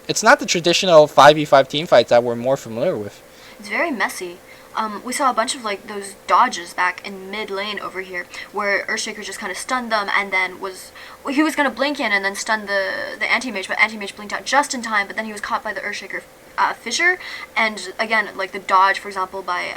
It's not the traditional 5v5 team fights that we're more familiar with. It's very messy. We saw a bunch of like those dodges back in mid lane over here, where Earthshaker just kind of stunned them, and then he was gonna blink in and then stun the Anti-Mage, but Anti-Mage blinked out just in time. But then he was caught by the Earthshaker Fissure, and again, like the dodge, for example, by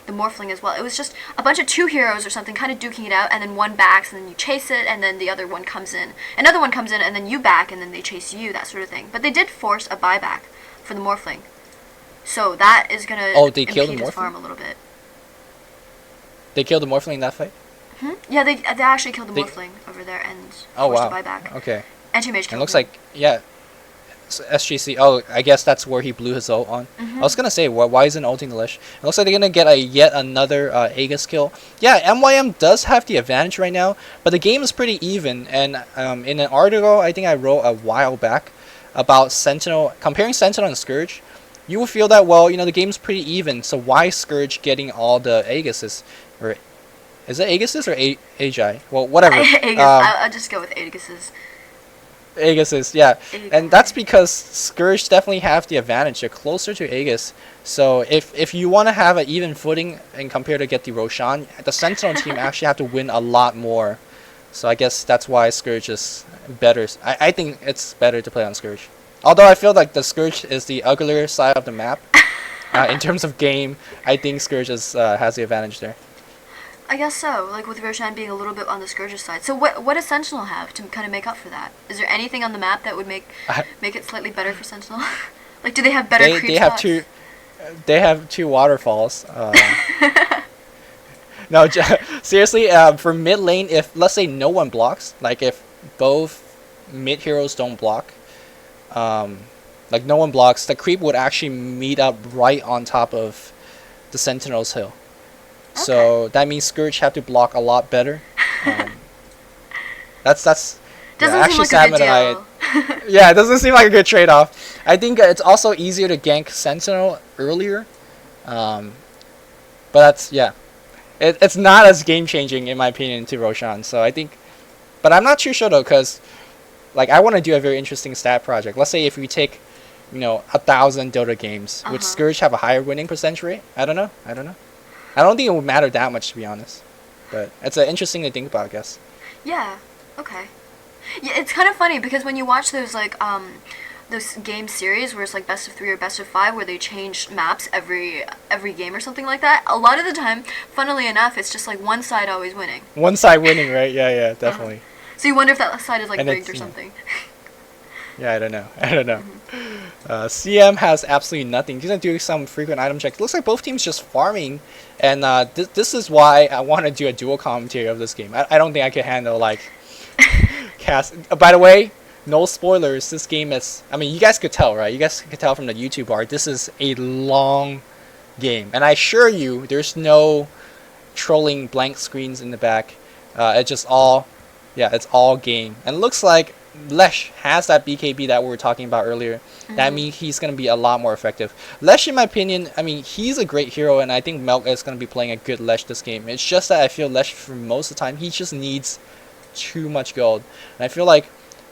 the Morphling as well. It was just a bunch of two heroes or something kind of duking it out, and then one backs, and then you chase it, and then the other one comes in. Another one comes in, and then you back, and then they chase you, that sort of thing. But they did force a buyback for the Morphling. So that is going to impede his farm a little bit. They killed the Morphling in that fight? Yeah, they actually killed the Morphling over there and forced a buyback. Okay. Anti-Mage killed him. It looks like, yeah. SGC, I guess that's where he blew his ult on. I was going to say, why isn't ulting the Lich? It looks like they're going to get yet another Aegis kill. Yeah, MYM does have the advantage right now, but the game is pretty even. And in an article I think I wrote a while back about Sentinel, comparing Sentinel and Scourge, you will feel that, the game's pretty even, so why Scourge getting all the Aegises? Or is it Aegises or Agi? Well, whatever. I'll just go with Aegises. Aegises, yeah. And that's because Scourge definitely have the advantage. They're closer to Aegis. So if you want to have an even footing and compare to get the Roshan, the Sentinel team actually have to win a lot more. So I guess that's why Scourge is better. I think it's better to play on Scourge. Although I feel like the Scourge is the uglier side of the map. In terms of game, I think Scourge has the advantage there. I guess so, like with Roshan being a little bit on the Scourge's side. So what does Sentinel have to kind of make up for that? Is there anything on the map that would make it slightly better for Sentinel? Like, do they have better creep spots? They have two waterfalls. No, seriously, for mid lane, if let's say no one blocks, like if both mid heroes don't block, like no one blocks, the creep would actually meet up right on top of the Sentinel's hill. Okay. So that means Scourge have to block a lot better. Um, that's Doesn't actually seem like a good Salmon and deal. yeah, it doesn't seem like a good trade-off. I think it's also easier to gank Sentinel earlier, but that's it's not as game-changing in my opinion to Roshan. So I think, but I'm not too sure though, because like I want to do a very interesting stat project. Let's say if we take, 1,000 Dota games, would Scourge have a higher winning percentage rate? I don't know. I don't think it would matter that much, to be honest. But it's interesting to think about, I guess. Yeah. Okay. Yeah, it's kind of funny because when you watch those those game series where it's like best of 3 or best of 5 where they change maps every game or something like that, a lot of the time, funnily enough, it's just like one side always winning. One side winning, right? Yeah, definitely. So you wonder if that side is like And rigged or something. Yeah, I don't know. CM has absolutely nothing. He's gonna do some frequent item checks. Looks like both teams just farming, and this is why I want to do a dual commentary of this game. I don't think I can handle like cast. By the way, no spoilers. This game is. I mean, you guys could tell, right? You guys could tell from the YouTube art. This is a long game, and I assure you, there's no trolling blank screens in the back. It's just all, it's all game, and it looks like Lesh has that BKB that we were talking about earlier. That means he's going to be a lot more effective. Lesh, in my opinion, I mean, he's a great hero, and I think Milk is going to be playing a good Lesh this game. It's just that I feel Lesh, for most of the time, he just needs too much gold. And I feel like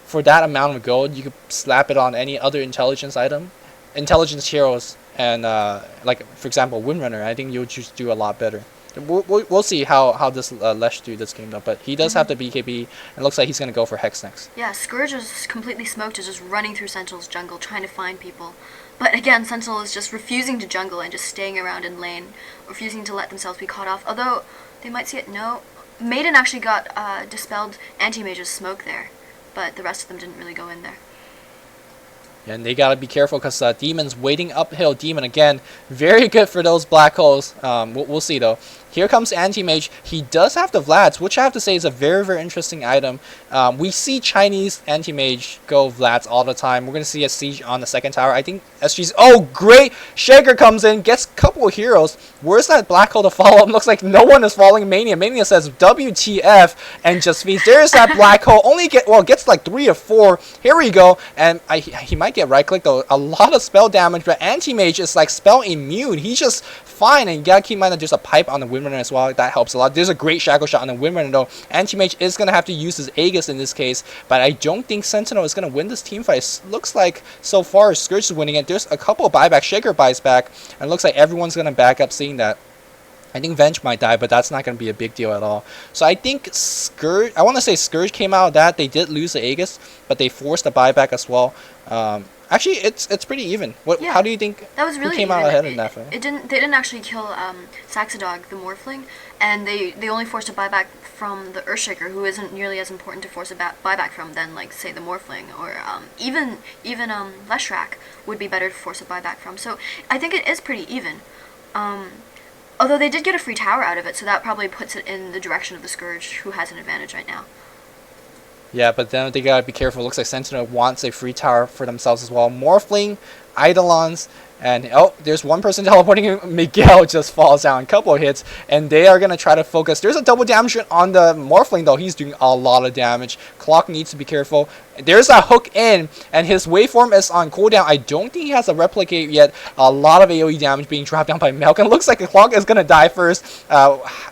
for that amount of gold, you could slap it on any other intelligence item, intelligence heroes, and like, for example, Windrunner, I think you'll just do a lot better. We'll see how this Lesh do this game though, but he does have the BKB, and looks like he's gonna go for Hex next. Yeah, Scourge is completely smoked, is just running through Sentinel's jungle trying to find people. But again, Sentinel is just refusing to jungle and just staying around in lane, refusing to let themselves be caught off. Although they might see it. No, Maiden actually got dispelled anti-mage's smoke there, but the rest of them didn't really go in there. And they gotta be careful because Demon's waiting uphill. Demon again, very good for those black holes. We'll see though. Here comes Anti-Mage. He does have the Vlads, which I have to say is a very, very interesting item. We see Chinese Anti-Mage go Vlads all the time. We're going to see a Siege on the second tower. I think SGC... Oh, great! Shaker comes in, gets a couple of heroes. Where's that black hole to follow? It looks like no one is following Mania. Mania says WTF and just feeds. There's that black hole. Gets like 3 or 4. Here we go. And he might get right-clicked though. A lot of spell damage, but Anti-Mage is like spell immune. He's just fine, and you gotta keep in mind that there's a pipe on the Windrunner as well. That helps a lot. There's a great Shackle Shot on the Windrunner though. Anti-Mage is gonna have to use his Aegis in this case, but I don't think Sentinel is gonna win this team fight. Looks like so far Scourge is winning it. There's a couple of buybacks. Shaker buys back, and it looks like everyone's gonna back up seeing that. I think Venge might die, but that's not going to be a big deal at all. So I think Scourge... I want to say Scourge came out of that. They did lose the Aegis, but they forced a buyback as well. Actually, it's pretty even. Yeah, how do you think that was really who came even. out ahead in that fight? They didn't actually kill Saxodog, the Morphling, and they only forced a buyback from the Earthshaker, who isn't nearly as important to force a buyback from than, like, say, the Morphling, or even Leshrac would be better to force a buyback from. So I think it is pretty even. Although they did get a free tower out of it, so that probably puts it in the direction of the Scourge, who has an advantage right now. Yeah, but then they gotta be careful. It looks like Sentinel wants a free tower for themselves as well. Morphling, Eidolons, and there's one person teleporting. Miguel just falls down a couple of hits, and they are gonna try to focus. There's a double damage on the Morphling though. He's doing a lot of damage. Clock needs to be careful. There's a hook in, and his waveform is on cooldown. I don't think he has a replicate yet. A lot of AoE damage being dropped down by Milk, and it looks like the Clock is gonna die first.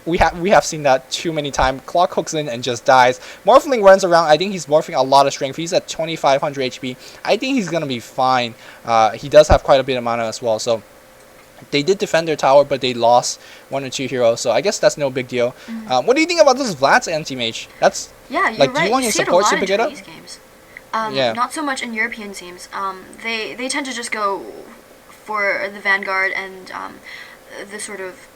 We have seen that too many times. Clock hooks in and just dies. Morphling runs around. I think he's morphing a lot of strength. He's at 2,500 HP. I think he's gonna be fine. He does have quite a bit of mana as well, so they did defend their tower, but they lost 1 or 2 heroes, so I guess that's no big deal. What do you think about this Vlad's Anti-Mage? That's yeah, you're like, right. Do you want your support to pick it up? Games. Yeah. Not so much in European teams. They tend to just go for the Vanguard and the sort of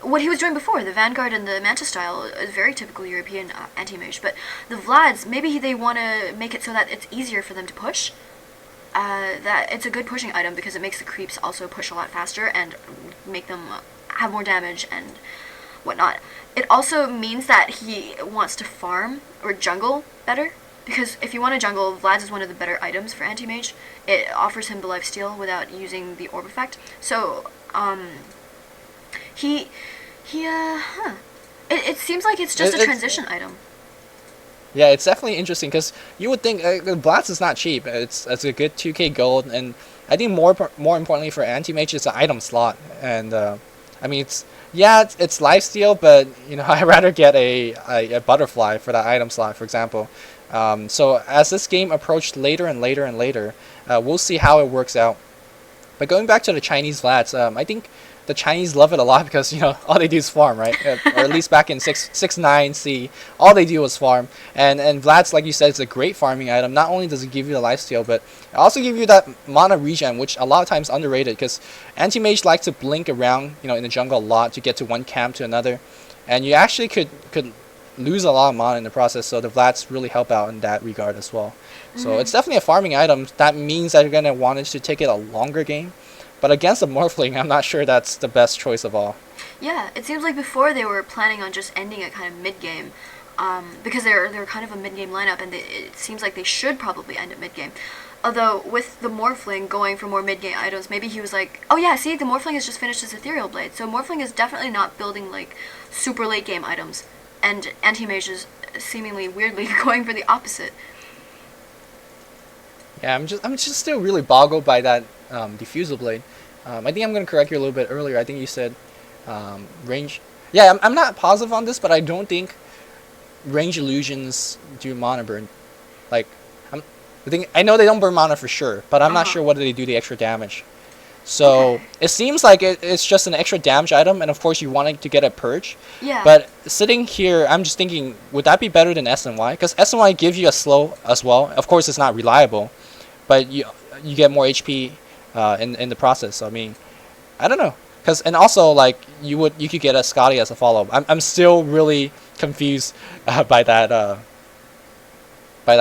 what he was doing before. The Vanguard and the Manta style is very typical European anti-mage. But the Vlads, maybe they want to make it so that it's easier for them to push. That it's a good pushing item because it makes the creeps also push a lot faster and make them have more damage and whatnot. It also means that he wants to farm or jungle better, because if you want to jungle, Vlad's is one of the better items for anti-mage. It offers him the lifesteal without using the orb effect. So, it seems like it's just a transition item. Yeah, it's definitely interesting because you would think Blast is not cheap. It's a good 2k gold, and I think more importantly for anti-mage it's an item slot. And I mean it's lifesteal, but you know I'd rather get a butterfly for that item slot, for example. So as this game approached later and later and later, we'll see how it works out. But going back to the Chinese Vlads, I think the Chinese love it a lot because, you know, all they do is farm, right? Or at least back in 6.9C, all they do was farm. And Vlad's, like you said, it's a great farming item. Not only does it give you the lifesteal, but it also gives you that mana regen, which a lot of times underrated because anti-mage likes to blink around, you know, in the jungle a lot to get to one camp to another. And you actually could lose a lot of mana in the process, so the Vlads really help out in that regard as well. So it's definitely a farming item. That means that you're going to want it to take it a longer game. But against the Morphling, I'm not sure that's the best choice of all. Yeah, it seems like before they were planning on just ending it kind of mid-game, because they're kind of a mid-game lineup, and it seems like they should probably end at mid-game. Although, with the Morphling going for more mid-game items, maybe he was like, oh yeah, see, the Morphling has just finished his Ethereal Blade, so Morphling is definitely not building, like, super late-game items, and Anti-Mage is seemingly weirdly going for the opposite. Yeah, I'm just still really boggled by that Diffusal Blade. I think I'm going to correct you a little bit earlier. I think you said range. Yeah, I'm not positive on this, but I don't think range illusions do mana burn. Like, I know they don't burn mana for sure, but I'm not sure what they do the extra damage. So it seems like it's just an extra damage item, and of course you want it to get a purge. Yeah. But sitting here, I'm just thinking, would that be better than SNY? Because SNY gives you a slow as well. Of course, it's not reliable, but you get more HP in the process. So I mean, I don't know. And also like you could get a Scotty as a follow up. I'm still really confused by that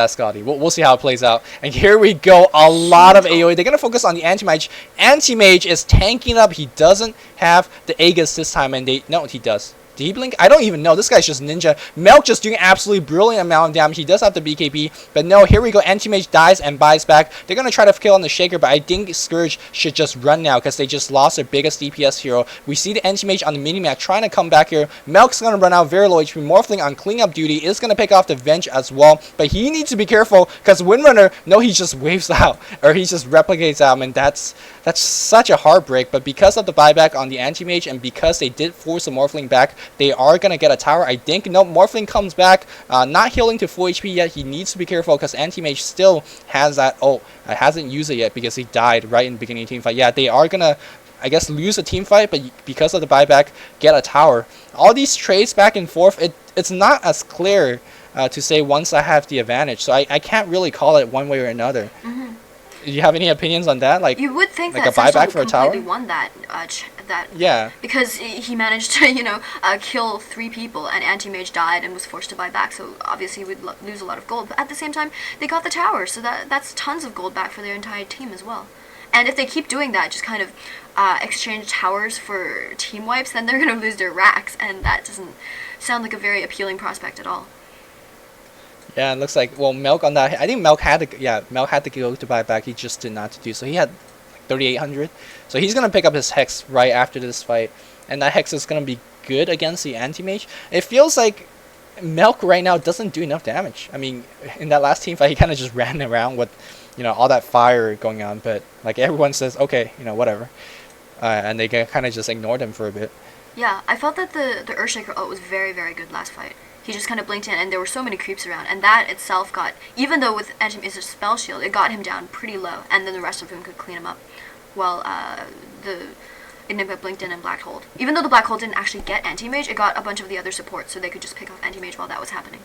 Scotty. We'll see how it plays out. And here we go, a lot of AoE. They're gonna focus on the Anti-Mage. Anti-Mage is tanking up. He doesn't have the Aegis this time, and no, he does. Did he blink? I don't even know. This guy's just ninja. Melk just doing absolutely brilliant amount of damage. He does have the BKB, but no, here we go. Anti-Mage dies and buys back. They're going to try to kill on the Shaker, but I think Scourge should just run now because they just lost their biggest DPS hero. We see the Anti-Mage on the minimap trying to come back here. Melk's going to run out very low HP. Morphling on cleanup duty is going to pick off the Venge as well, but he needs to be careful because Windrunner, no, he just waves out, or he just replicates out, and that's such a heartbreak. But because of the buyback on the Anti-Mage and because they did force the Morphling back, they are going to get a tower. I think, no, Morphling comes back, not healing to full HP yet. He needs to be careful because Anti-Mage still has that ult. Hasn't used it yet because he died right in the beginning of the team fight. Yeah, they are going to, I guess, lose a team fight, but because of the buyback, get a tower. All these trades back and forth, it's not as clear to say once I have the advantage. So I can't really call it one way or another. Do you have any opinions on that? Like, you would think like that a buyback for a tower? completely won that. Yeah. Because he managed to, kill 3 people, and Anti-Mage died and was forced to buy back. So obviously we'd lose a lot of gold. But at the same time, they got the tower, so that's tons of gold back for their entire team as well. And if they keep doing that, just kind of exchange towers for team wipes, then they're gonna lose their racks, and that doesn't sound like a very appealing prospect at all. Yeah, it looks like, well, Melk on that, I think Melk had to go to buy back. He just did not to do so. He had like 3,800, so he's gonna pick up his Hex right after this fight, and that Hex is gonna be good against the Anti-Mage. It feels like Melk right now doesn't do enough damage. I mean, in that last team fight, he kind of just ran around with, all that fire going on, but like everyone says, okay, whatever, and they kind of just ignored him for a bit. Yeah, I felt that the Earthshaker ult was very, very good last fight. He just kind of blinked in, and there were so many creeps around, and that itself got, even though with Anti-Mage's spell shield, it got him down pretty low, and then the rest of him could clean him up, while the Enigma blinked in and Black Hold. Even though the Black Hold didn't actually get Anti-Mage, it got a bunch of the other supports, so they could just pick off Anti-Mage while that was happening.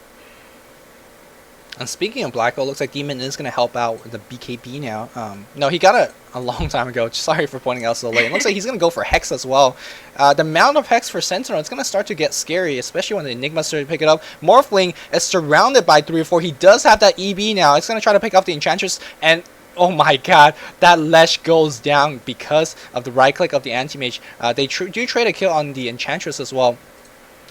And speaking of Black Hole, looks like Demon is going to help out with the BKB now. No, he got it a long time ago. Sorry for pointing out so late. It looks like he's going to go for Hex as well. The amount of Hex for Sentinel, it's going to start to get scary, especially when the Enigma started to pick it up. Morphling is surrounded by 3 or 4. He does have that EB now. It's going to try to pick up the Enchantress, and oh my god, that Lesh goes down because of the right click of the Anti-Mage. They do trade a kill on the Enchantress as well.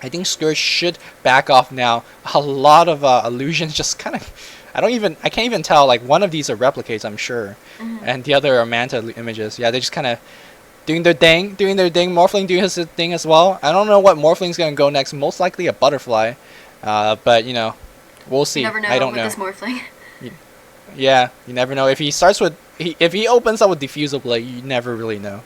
I think Scourge should back off now. A lot of illusions just kind of. I can't even tell. Like one of these are replicates, I'm sure, and the other are Manta images. Yeah, they just kind of doing their thing. Morphling doing his thing as well. I don't know what Morphling's gonna go next. Most likely a butterfly, but you know, we'll see. You never know I don't with know. this Morphling. Yeah, you never know. If he starts with if he opens up with Diffusal Blade, you never really know.